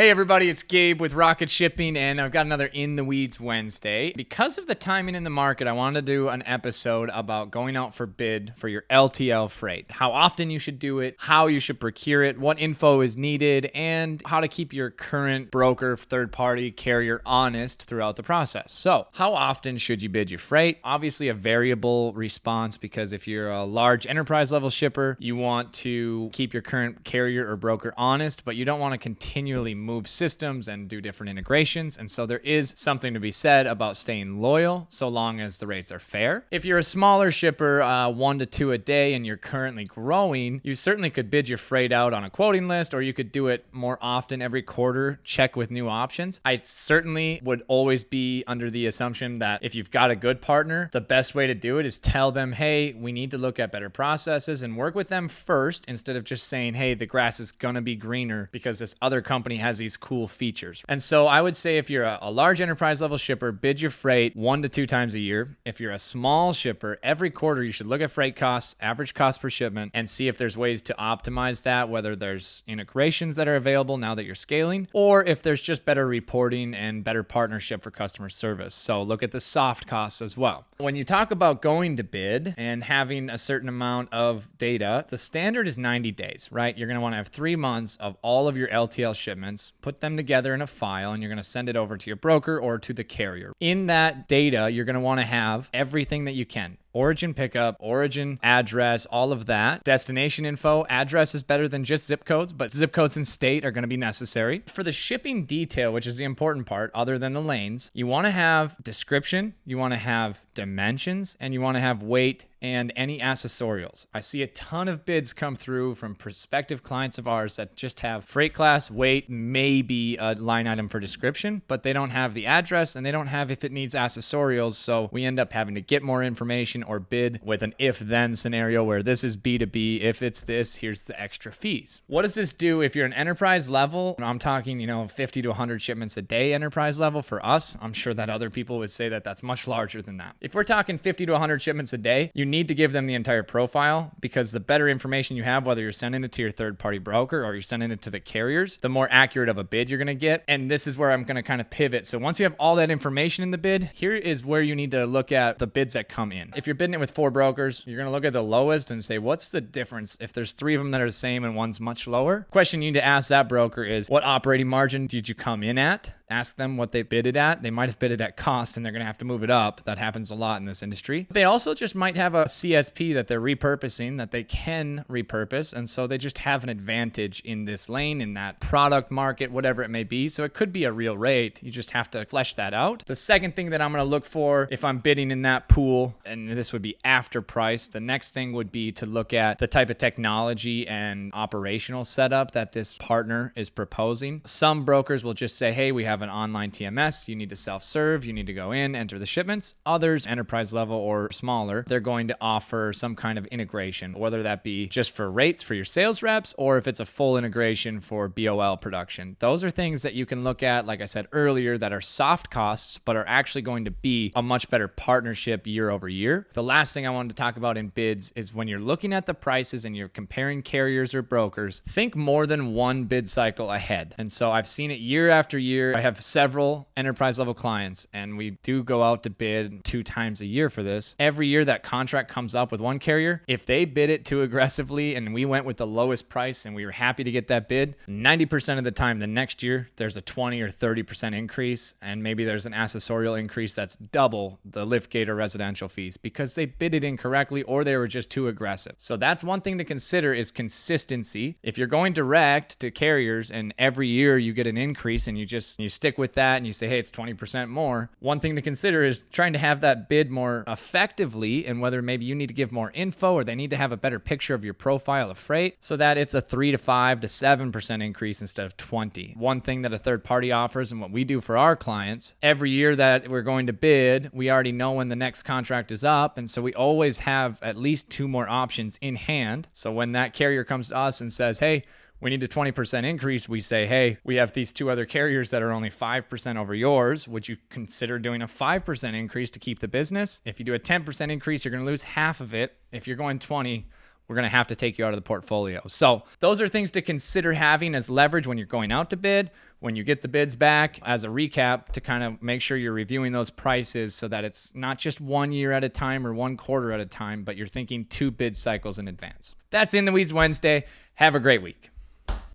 Hey everybody, it's Gabe with Rocket Shipping, and I've got another In the Weeds Wednesday. Because of the timing in the market, I wanted to do an episode about going out for bid for your LTL freight. How often you should do it, how you should procure it, what info is needed, and how to keep your current broker, third-party carrier honest throughout the process. So, how often should you bid your freight? Obviously a variable response, because if you're a large enterprise level shipper, you want to keep your current carrier or broker honest, but you don't want to continually move systems and do different integrations. And so there is something to be said about staying loyal so long as the rates are fair. If you're a smaller shipper, 1 to 2 a day, and you're currently growing, you certainly could bid your freight out on a quoting list, or you could do it more often every quarter, check with new options. I certainly would always be under the assumption that if you've got a good partner, the best way to do it is tell them, hey, we need to look at better processes, and work with them first instead of just saying, hey, the grass is gonna be greener because this other company has these cool features. And so I would say if you're a large enterprise level shipper, bid your freight 1 to 2 times a year. If you're a small shipper, every quarter you should look at freight costs, average cost per shipment, and see if there's ways to optimize that, whether there's integrations that are available now that you're scaling, or if there's just better reporting and better partnership for customer service. So look at the soft costs as well. When you talk about going to bid and having a certain amount of data, the standard is 90 days, right? You're going to want to have 3 months of all of your LTL shipments, put them together in a file, and you're going to send it over to your broker or to the carrier. In that data, you're going to want to have everything that you can. Origin pickup, origin address, all of that. Destination info, address is better than just zip codes, but zip codes and state are going to be necessary. For the shipping detail, which is the important part, other than the lanes, you want to have description, you want to have dimensions, and you want to have weight and any accessorials. I see a ton of bids come through from prospective clients of ours that just have freight class, weight, maybe a line item for description, but they don't have the address and they don't have if it needs accessorials. So we end up having to get more information or bid with an if-then scenario where this is B2B. If it's this, here's the extra fees. What does this do if you're an enterprise level? I'm talking, 50 to 100 shipments a day enterprise level for us. I'm sure that other people would say that that's much larger than that. If we're talking 50 to 100 shipments a day, you need to give them the entire profile, because the better information you have, whether you're sending it to your third-party broker or you're sending it to the carriers, the more accurate of a bid you're going to get. And this is where I'm going to kind of pivot. So once you have all that information in the bid, here is where you need to look at the bids that come in. If you're bidding it with 4 brokers, you're going to look at the lowest and say, what's the difference if there's 3 of them that are the same and one's much lower? Question you need to ask that broker is, what operating margin did you come in at? Ask them what they bidded at. They might have bidded at cost and they're going to have to move it up. That happens a lot in this industry. They also just might have a CSP that they're repurposing, that they can repurpose. And so they just have an advantage in this lane, in that product market, whatever it may be. So it could be a real rate. You just have to flesh that out. The second thing that I'm going to look for if I'm bidding in that pool, and this would be after price, the next thing would be to look at the type of technology and operational setup that this partner is proposing. Some brokers will just say, hey, we have an online TMS. You need to self-serve. You need to go in, enter the shipments. Others, enterprise level or smaller, they're going to offer some kind of integration, whether that be just for rates for your sales reps, or if it's a full integration for BOL production. Those are things that you can look at, like I said earlier, that are soft costs, but are actually going to be a much better partnership year over year. The last thing I wanted to talk about in bids is when you're looking at the prices and you're comparing carriers or brokers, think more than one bid cycle ahead. And so I've seen it year after year. I have several enterprise level clients, and we do go out to bid 2 times a year for this. Every year that contract comes up with one carrier, if they bid it too aggressively and we went with the lowest price and we were happy to get that bid, 90% of the time the next year there's a 20 or 30% increase, and maybe there's an accessorial increase that's double the liftgate or residential fees because they bid it incorrectly or they were just too aggressive. So that's one thing to consider, is consistency. If you're going direct to carriers and every year you get an increase and you stick with that and you say, hey, it's 20% more, one thing to consider is trying to have that bid more effectively, and whether maybe you need to give more info or they need to have a better picture of your profile of freight so that it's a 3 to 5 to 7% increase instead of 20. One thing that a third party offers, and what we do for our clients, every year that we're going to bid, we already know when the next contract is up, and so we always have at least 2 more options in hand. So when that carrier comes to us and says, hey, we need a 20% increase, we say, hey, we have these 2 other carriers that are only 5% over yours. Would you consider doing a 5% increase to keep the business? If you do a 10% increase, you're going to lose half of it. If you're going 20, we're going to have to take you out of the portfolio. So those are things to consider having as leverage when you're going out to bid, when you get the bids back, as a recap to kind of make sure you're reviewing those prices so that it's not just 1 year at a time or 1 quarter at a time, but you're thinking 2 bid cycles in advance. That's In the Weeds Wednesday. Have a great week.